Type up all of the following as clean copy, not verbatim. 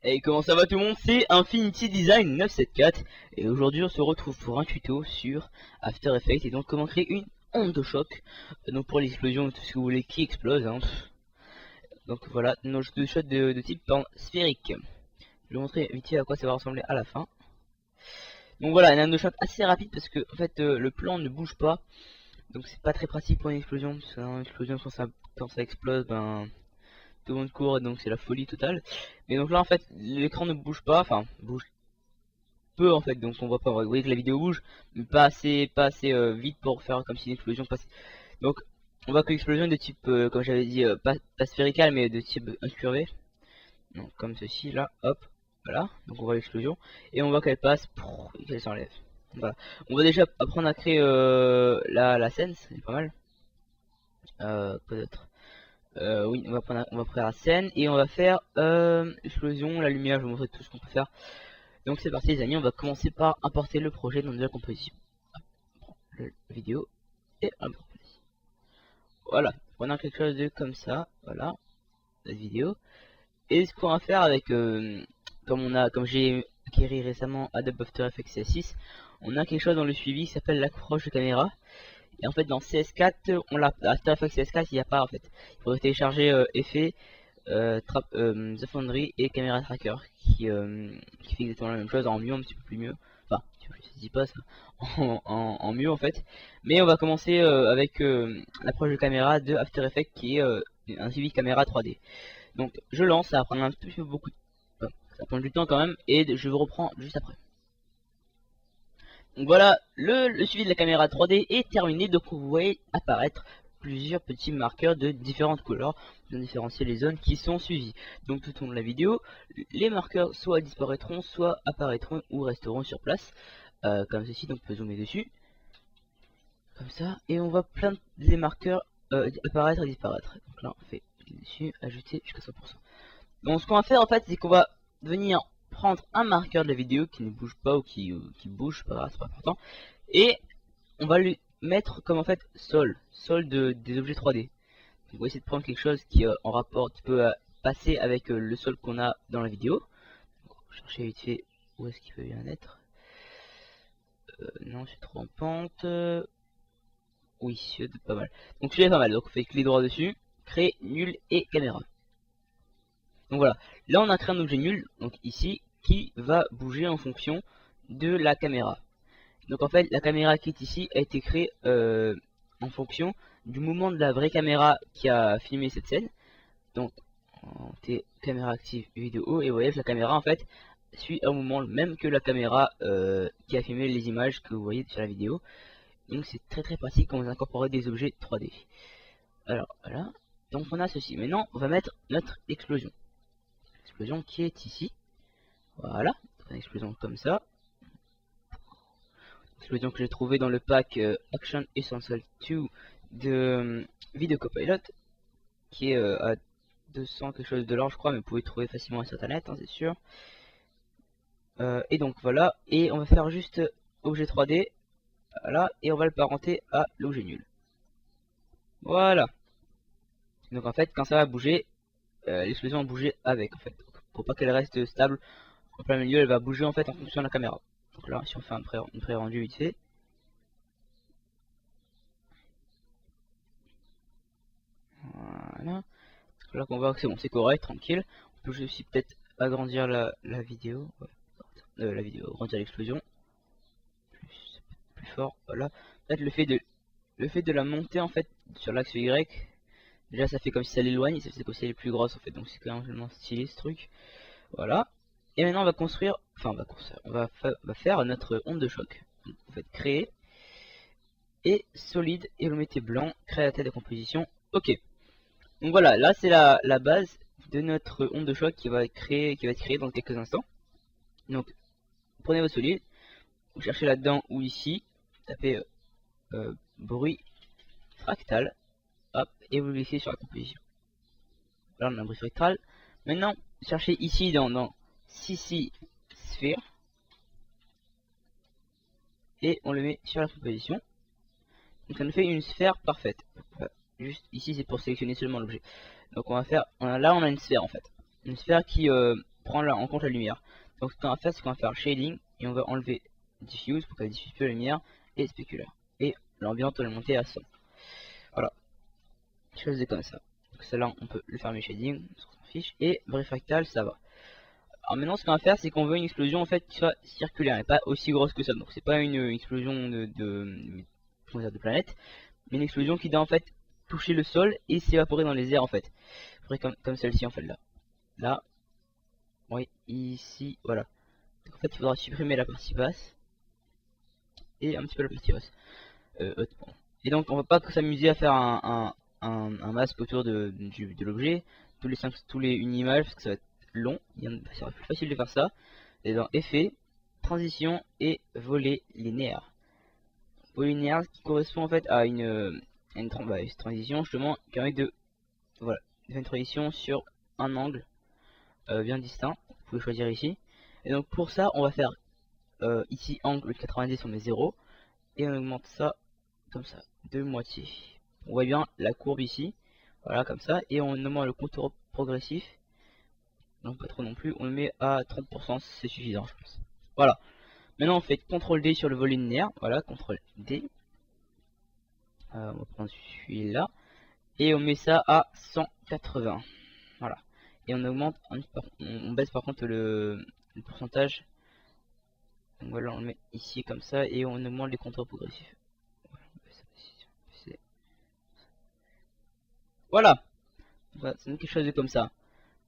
Et comment ça va tout le monde? C'est Infinity Design 974 et aujourd'hui on se retrouve pour un tuto sur After Effects et donc comment créer une onde de choc, donc pour l'explosion, tout ce que vous voulez qui explose, hein. Donc voilà, nos ondes de choc de type sphérique. Je vais vous montrer vite fait à quoi ça va ressembler à la fin. Donc voilà, une onde de choc assez rapide parce que en fait le plan ne bouge pas, donc c'est pas très pratique pour une explosion, parce qu'une explosion quand ça explose, ben tout le monde court et donc c'est la folie totale. Mais donc là en fait l'écran ne bouge pas, enfin bouge peu en fait, donc on voit pas, vous voyez que la vidéo bouge mais pas assez vite pour faire comme si une explosion passait. Donc on voit que l'explosion est de type comme j'avais dit pas sphérical mais de type incurvé, donc comme ceci là, hop, voilà, donc on voit l'explosion et on voit qu'elle passe et qu'elle s'enlève. Voilà, on va déjà apprendre à créer la scène, c'est pas mal. Peut-être oui, on va prendre la scène et on va faire explosion, la lumière, je vais vous montrer tout ce qu'on peut faire. Donc c'est parti les amis, on va commencer par importer le projet dans la composition. La vidéo et importer. Voilà, prenons quelque chose de comme ça, voilà, la vidéo. Et ce qu'on va faire avec, comme j'ai acquis récemment Adobe After Effects CS6, on a quelque chose dans le suivi qui s'appelle l'approche de caméra. Et en fait dans CS4, on l'a, After Effects CS4 il n'y a pas en fait. Il faudrait télécharger effet, The Foundry et Camera Tracker qui fait exactement la même chose en mieux, un petit peu plus mieux. Enfin, je dis pas ça en mieux en fait. Mais on va commencer avec l'approche de caméra de After Effects qui est un suivi caméra 3D. Donc je lance, ça va prendre un petit peu beaucoup enfin, ça prend du temps quand même et je vous reprends juste après. Donc voilà, le suivi de la caméra 3D est terminé, donc vous voyez apparaître plusieurs petits marqueurs de différentes couleurs pour différencier les zones qui sont suivies. Donc tout au long de la vidéo, les marqueurs soit disparaîtront, soit apparaîtront ou resteront sur place, comme ceci, donc on peut zoomer dessus, comme ça, et on voit plein de marqueurs apparaître et disparaître. Donc là on fait dessus, ajouter jusqu'à 100%. Donc ce qu'on va faire en fait, c'est qu'on va venir prendre un marqueur de la vidéo qui ne bouge pas ou qui bouge, pas grave, c'est pas important, et on va lui mettre comme en fait sol des objets 3D. On va essayer de prendre quelque chose qui est en rapport, qui peut passer avec le sol qu'on a dans la vidéo. Donc, on va chercher vite fait où est-ce qu'il peut bien être. Non, c'est trop en pente. Oui, c'est pas mal. Donc celui-là est pas mal. Donc on fait clic droit dessus, créer nul et caméra. Donc voilà, là on a créé un objet nul, donc ici, qui va bouger en fonction de la caméra. Donc en fait, la caméra qui est ici a été créée en fonction du mouvement de la vraie caméra qui a filmé cette scène. Donc, caméra active vidéo, et vous voyez que la caméra en fait suit un mouvement le même que la caméra qui a filmé les images que vous voyez sur la vidéo. Donc c'est très pratique quand vous incorporez des objets 3D. Alors voilà, donc on a ceci. Maintenant, on va mettre notre explosion. Explosion qui est ici. Voilà, une explosion comme ça. Explosion que j'ai trouvé dans le pack Action Essential 2 de Video Copilot, qui est à 200 quelque chose de l'or je crois, mais vous pouvez trouver facilement sur internet, hein, c'est sûr. Et donc voilà, et on va faire juste objet 3D, voilà, et on va le parenter à l'objet nul. Voilà. Donc en fait, quand ça va bouger, l'explosion va bouger avec en fait. Pour pas qu'elle reste stable en plein milieu, elle va bouger en fait en fonction de la caméra. Donc là, si on fait un pré-rendu vite fait. Voilà. Là qu'on voit que c'est bon, c'est correct, tranquille. On peut aussi peut-être agrandir la vidéo. Ouais. La vidéo, agrandir l'explosion. Plus fort, voilà. Peut-être le fait de la monter en fait sur l'axe Y. Déjà ça fait comme si ça l'éloigne, ça fait comme si elle est plus grosse en fait, donc c'est quand même vraiment stylé ce truc. Voilà. Et maintenant on va construire, enfin on va faire notre onde de choc. Donc, vous faites créer et solide et vous mettez blanc, créateur de composition, ok. Donc voilà, là c'est la base de notre onde de choc qui va être créée dans quelques instants. Donc prenez votre solide, vous cherchez là-dedans ou ici, tapez bruit fractal, hop, et vous le laissez sur la composition. Là on a un bruit fractal. Maintenant, cherchez ici dans CC Sphere et on le met sur la composition. Donc ça nous fait une sphère parfaite. Juste ici c'est pour sélectionner seulement l'objet. Donc on va faire, là on a une sphère en fait, une sphère qui prendre en compte la lumière. Donc ce qu'on va faire, c'est qu'on va faire shading et on va enlever diffuse pour qu'elle diffuse peu la lumière et spéculaire. Et l'ambiance on va le monter à 100. Voilà, chose comme ça. Donc celle-là on peut le fermer shading, on s'en fiche. Et bref fractal ça va. Alors maintenant ce qu'on va faire, c'est qu'on veut une explosion en fait qui soit circulaire et pas aussi grosse que ça. Donc c'est pas une explosion de planète, mais une explosion qui doit en fait toucher le sol et s'évaporer dans les airs en fait. Comme celle-ci en fait là. Oui, ici, voilà. Donc en fait il faudra supprimer la partie basse et un petit peu la partie basse. Et donc on va pas s'amuser à faire un masque autour de l'objet tous les une image parce que ça va être long. Ça va être plus facile de faire ça. Et dans effet, transition et volet linéaire. Volet linéaire qui correspond en fait à une transition justement qui permet de faire une transition sur un angle bien distinct. Vous pouvez choisir ici. Et donc pour ça on va faire ici angle 90 on met 0 et on augmente ça comme ça de moitié. On voit bien la courbe ici, voilà comme ça, et on augmente le contour progressif, donc pas trop non plus, on le met à 30%, c'est suffisant je pense. Voilà, maintenant on fait CTRL D sur le volet linéaire, voilà, CTRL D, on va prendre celui-là, et on met ça à 180, voilà, et on augmente, on baisse par contre le pourcentage, donc voilà on le met ici comme ça, et on augmente les contours progressifs. Voilà, c'est quelque chose de comme ça.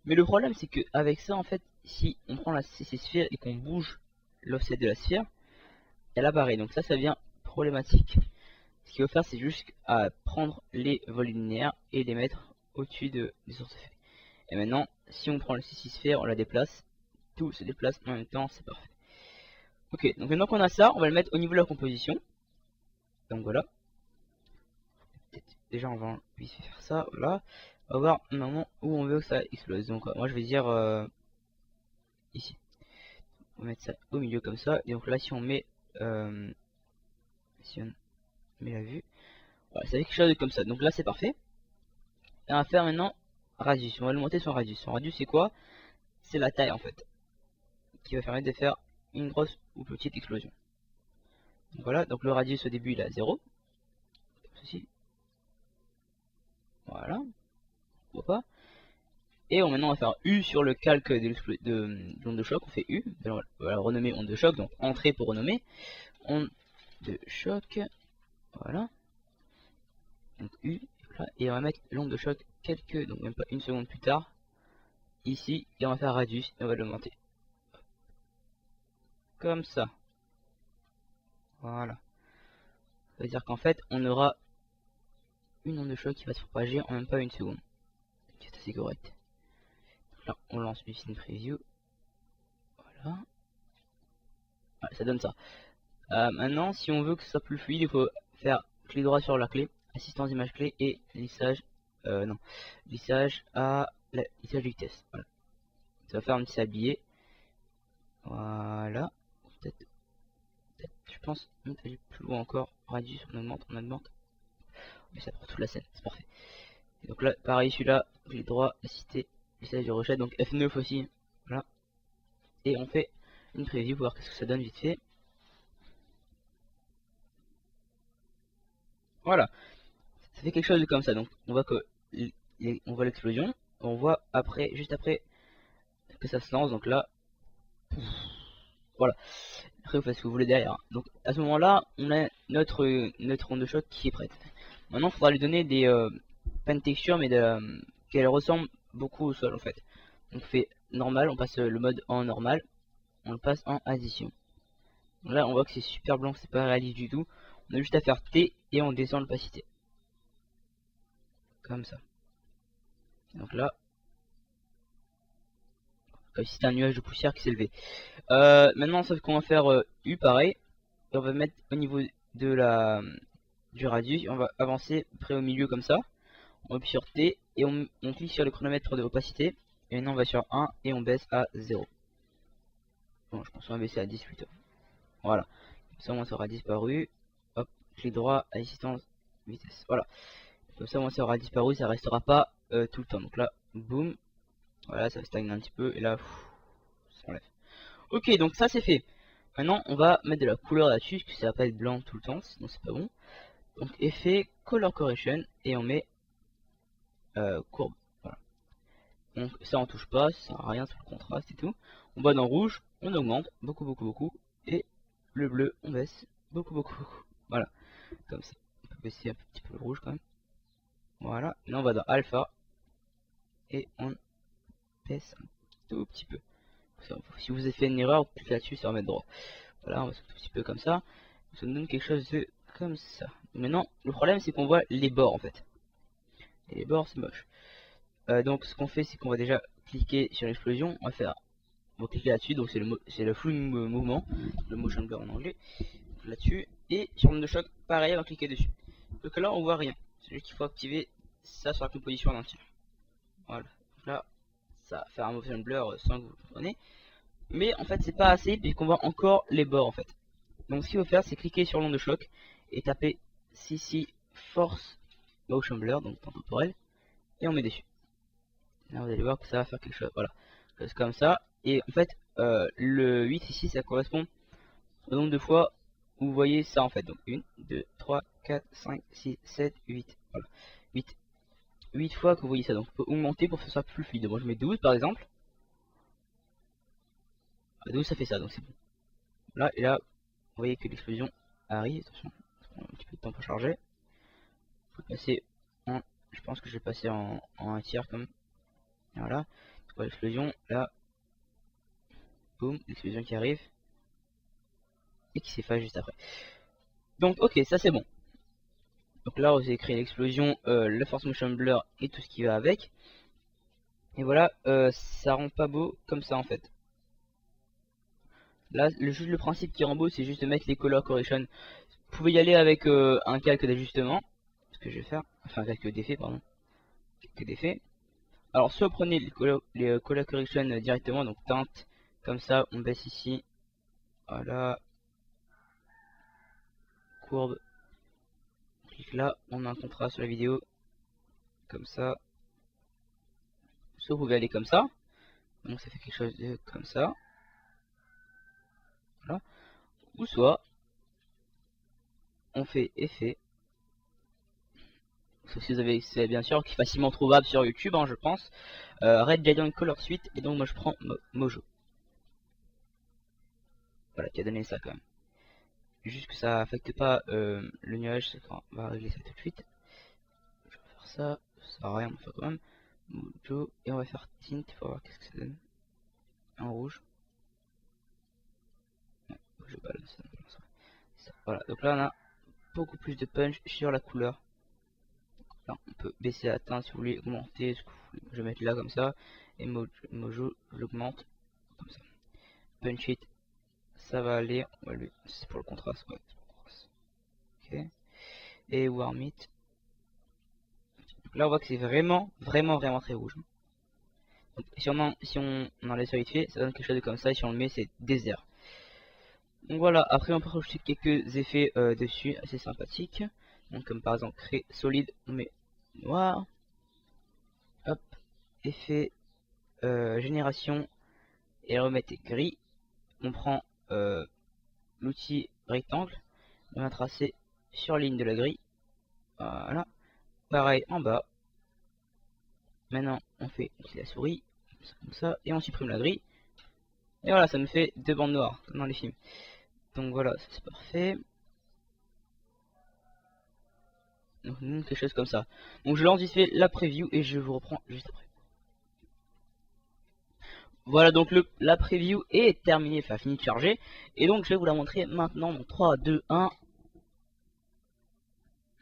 Mais le problème c'est que avec ça en fait, si on prend la CC sphère et qu'on bouge l'offset de la sphère, elle apparaît. Donc ça devient problématique. Ce qu'il faut faire c'est juste à prendre les volets linéaires et les mettre au-dessus des autres effets. Et maintenant, si on prend la CC sphère, on la déplace, tout se déplace en même temps, c'est parfait. Ok, donc maintenant qu'on a ça, on va le mettre au niveau de la composition. Donc voilà. Déjà on va vite faire ça, voilà. On va voir un moment où on veut que ça explose. Donc moi je vais dire ici. On va mettre ça au milieu comme ça. Et donc là si on met la vue, voilà, ça fait quelque chose comme ça. Donc là c'est parfait. Et on va faire maintenant radius. On va le monter son radius. Son radius c'est quoi? C'est la taille en fait, qui va permettre de faire une grosse ou petite explosion. Donc voilà, donc le radius au début il est à 0. Comme ceci. Voilà. Pourquoi pas. Et maintenant on va faire U sur le calque de l'onde de choc, on fait U, on va la renommer onde de choc, donc entrée pour renommer, onde de choc, voilà, donc U, voilà. Et on va mettre l'onde de choc donc même pas une seconde plus tard, ici, et on va faire radius, et on va l'augmenter, comme ça, voilà, ça veut dire qu'en fait on aura une onde de choc qui va se propager en même pas une seconde, c'est assez correct. Là on lance une preview, voilà. Ouais, ça donne ça. Maintenant, si on veut que ce soit plus fluide, il faut faire clic droit sur la clé, assistance image clé et lissage, lissage à lissage de vitesse. Voilà. Ça va faire un petit sablier. Voilà. Peut-être, je pense, aller plus loin encore. Radius, on augmente. Mais ça prend toute la scène, c'est parfait. Et donc là, pareil, celui-là, clic droit, assister, lissage de rochette, donc F9 aussi. Voilà. Et on fait une preview pour voir ce que ça donne vite fait. Voilà, ça fait quelque chose de comme ça. Donc on voit que on voit l'explosion, on voit après, juste après que ça se lance. Donc là, voilà. Après vous faites ce que vous voulez derrière. Donc à ce moment-là, on a notre onde de choc qui est prête. Maintenant, il faudra lui donner des pas une texture, mais qu'elle ressemble beaucoup au sol en fait. On fait normal, on passe le mode en normal, on le passe en addition. Donc là, on voit que c'est super blanc, c'est pas réaliste du tout. On a juste à faire T et on descend l'opacité. Comme ça. Donc là, comme si c'était un nuage de poussière qui s'est levé. Maintenant, sauf qu'on va faire U pareil. Et on va mettre au niveau de du radius. On va avancer près au milieu comme ça. On appuie sur T et on clique sur le chronomètre de opacité. Et maintenant on va sur 1 et on baisse à 0. Bon, je pense qu'on va baisser à 10 plutôt. Voilà. Comme ça, moi, ça aura disparu. Hop, clic droit, assistance, vitesse. Voilà. Comme ça, moi, ça aura disparu. Ça restera pas tout le temps. Donc là, boum. Voilà, ça stagne un petit peu. Et là, ça s'enlève. Ok, donc ça c'est fait. Maintenant on va mettre de la couleur là-dessus, parce que ça va pas être blanc tout le temps, sinon c'est pas bon. Donc effet color correction et on met courbe. Voilà. Donc ça on touche pas, ça sert à rien sur le contraste et tout. On va dans rouge, on augmente beaucoup et le bleu on baisse beaucoup. Voilà, comme ça. On peut baisser un petit peu le rouge quand même. Voilà, là on va dans alpha et on baisse un tout petit peu. Si vous avez fait une erreur, cliquez là-dessus, ça va mettre droit. Voilà, on va faire un tout petit peu comme ça. Ça nous donne quelque chose de comme ça. Maintenant, le problème c'est qu'on voit les bords en fait. Et les bords c'est moche. Donc ce qu'on fait c'est qu'on va déjà cliquer sur l'explosion. On va cliquer là-dessus, donc c'est le flou mouvement, le motion blur en anglais. Là-dessus. Et sur l'onde de choc, pareil, on va cliquer dessus. Donc là on voit rien. C'est juste qu'il faut activer ça sur la composition en entier. Voilà. Donc là, ça va faire un motion blur sans que vous le compreniez. Mais en fait c'est pas assez puisqu'on voit encore les bords en fait. Donc ce qu'il faut faire c'est cliquer sur l'onde de choc et taper CC Force Motion Blur, donc temps temporel, et on met dessus. Là vous allez voir que ça va faire quelque chose, voilà, chose comme ça. Et en fait le 8 ici ça correspond au nombre de fois où vous voyez ça en fait. Donc 1, 2, 3, 4, 5, 6, 7, 8, voilà, 8 fois que vous voyez ça. Donc on peut augmenter pour faire ça plus fluide. Moi je mets 12 par exemple. À 12 ça fait ça, donc c'est bon. Là et là vous voyez que l'explosion arrive. Attention, ça prend un petit peu de temps pour charger. Faut passer en, je pense que je vais passer en 1 tiers comme. Voilà, l'explosion là, boum, l'explosion qui arrive et qui s'efface juste après. Donc ok, ça c'est bon. Donc là vous avez créé l'explosion, le force motion blur et tout ce qui va avec. Et voilà, ça rend pas beau comme ça en fait. Là juste le principe qui rend beau c'est juste de mettre les color correction. Vous pouvez y aller avec un calque d'ajustement, ce que je vais faire, enfin un calque d'effet pardon, calque d'effet. Alors soit prenez les color correction directement, donc teinte comme ça, on baisse ici, voilà, courbe, on clique là, on a un contraste sur la vidéo, comme ça. Soit vous pouvez aller comme ça, donc ça fait quelque chose de comme ça, voilà. Ou soit on fait effet, sauf si vous avez, c'est bien sûr qui est facilement trouvable sur YouTube, hein, je pense, Red Giant Color Suite, et donc moi je prends Mojo. Voilà, qui a donné ça quand même. Juste que ça affecte pas le nuage, c'est quand on va régler ça tout de suite. Je vais faire ça, ça sert à rien, on va faire quand même. Mojo, et on va faire tint pour voir qu'est-ce que ça donne. En rouge. Ouais, je balance, ça. Voilà, donc là on a beaucoup plus de punch sur la couleur. Là, on peut baisser la teinte si vous voulez augmenter ce que vous voulez. Je vais mettre là comme ça, et Mojo je l'augmente comme ça. Punch it, ça va aller, c'est pour le contraste, ouais, c'est pour le contraste. Ok, et warm it. Donc là on voit que c'est vraiment très rouge. Donc, si on enlève ça vite fait, ça donne quelque chose de comme ça, et si on le met c'est désert. Donc voilà, après on peut rajouter quelques effets dessus assez sympathiques. Donc comme par exemple créer solide, on met noir. Hop, effet génération et remettre gris. On prend l'outil rectangle, on va tracer sur la ligne de la grille. Voilà, pareil en bas. Maintenant on fait la souris comme ça et on supprime la grille. Et voilà, ça nous fait deux bandes noires comme dans les films. Donc voilà, c'est parfait. Donc quelque chose comme ça. Donc je lance vite fait la preview et je vous reprends juste après. Voilà, donc la preview est terminée, enfin fini de charger. Et donc je vais vous la montrer maintenant. Donc 3, 2, 1.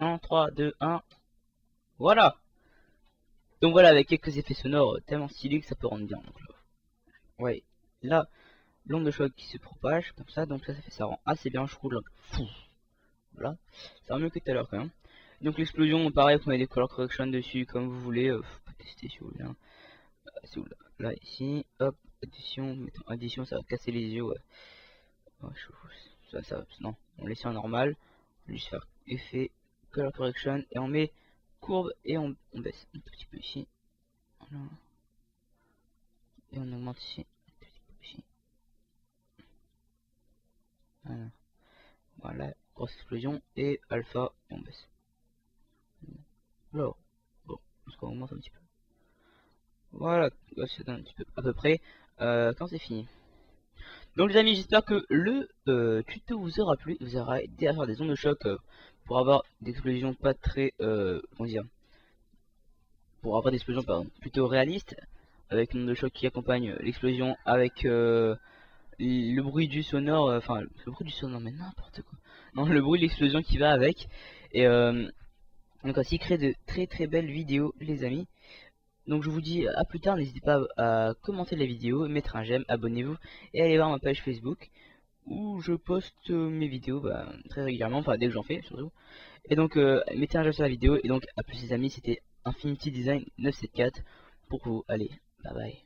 1, 3, 2, 1. Voilà. Donc voilà, avec quelques effets sonores tellement stylés que ça peut rendre bien. Donc là, ouais, là, l'onde de choc qui se propage comme ça. Donc ça rend assez bien, je trouve. Là. Voilà, ça va mieux que tout à l'heure quand même. Donc l'explosion, pareil, vous mettez des color correction dessus comme vous voulez. Faut tester si vous voulez. Hein. Si vous, là, ici, hop, addition, mettons addition, ça va casser les yeux. Ouais. Ouais, non, on laisse en normal. On va juste faire effet, color correction et on met courbe et on baisse un tout petit peu ici. Voilà. Et on augmente ici, un tout petit peu ici. Voilà, grosse explosion et alpha et on baisse. Alors, bon, on augmente un petit peu. Voilà, c'est un petit peu à peu près quand c'est fini. Donc les amis, j'espère que le tuto vous aura plu, vous aura aidé à faire des ondes de choc pour avoir des explosions pas très, comment dire, pour avoir des explosions pardon, plutôt réalistes, avec une onde de choc qui accompagne l'explosion avec le bruit du sonore, enfin le bruit du sonore, mais n'importe quoi. Non, le bruit de l'explosion qui va avec. Et donc ainsi créer de très belles vidéos les amis. Donc je vous dis à plus tard, n'hésitez pas à commenter la vidéo, mettre un j'aime, abonnez-vous et allez voir ma page Facebook où je poste mes vidéos très régulièrement, enfin dès que j'en fais surtout. Et donc mettez un j'aime sur la vidéo et donc à plus les amis, c'était Infinity Design 974 pour vous. Allez, bye bye.